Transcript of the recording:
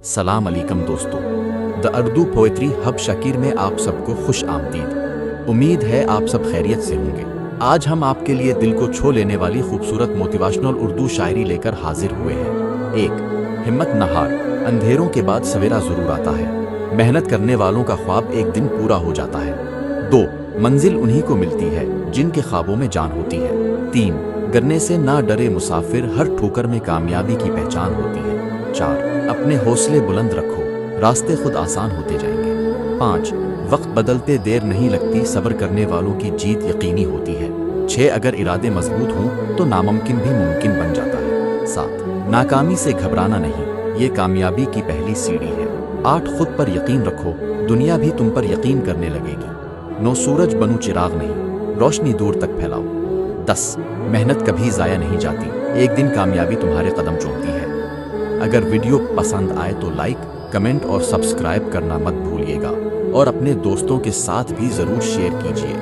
सलाम अलैकुम दोस्तों, the Urdu poetry hub Shakir में आप सबको खुश आमदीद। उम्मीद है आप सब खैरियत से होंगे। आज हम आपके लिए दिल को छू लेने वाली खूबसूरत मोटिवेशनल उर्दू शायरी लेकर हाजिर हुए हैं। 1. हिम्मत न हार, अंधेरों के बाद सवेरा जरूर आता है। मेहनत करने वालों का ख्वाब एक दिन पूरा हो जाता है। 2. मंजिल उन्हीं को मिलती है जिनके ख्वाबों में जान होती है। 3. गिरने से ना डरे मुसाफिर, हर ठोकर में कामयाबी की पहचान होती है। 4. अपने हौसले बुलंद रखो, रास्ते खुद आसान होते जाएंगे। 5. वक्त बदलते देर नहीं लगती, सब्र करने वालों की जीत यकीनी होती है। 6. अगर इरादे मजबूत हों तो नामुमकिन भी मुमकिन बन जाता है। 7. नाकामी से घबराना नहीं, ये कामयाबी की पहली सीढ़ी है। 8. खुद पर यकीन रखो, दुनिया भी तुम पर यकीन करने लगेगी। 9. सूरज बनो चिराग नहीं, रोशनी दूर तक फैलाओ। 10. मेहनत कभी ज़ाया नहीं जाती, एक दिन कामयाबी तुम्हारे कदम चूमती है। अगर वीडियो पसंद आए तो लाइक, कमेंट और सब्सक्राइब करना मत भूलिएगा और अपने दोस्तों के साथ भी ज़रूर शेयर कीजिए।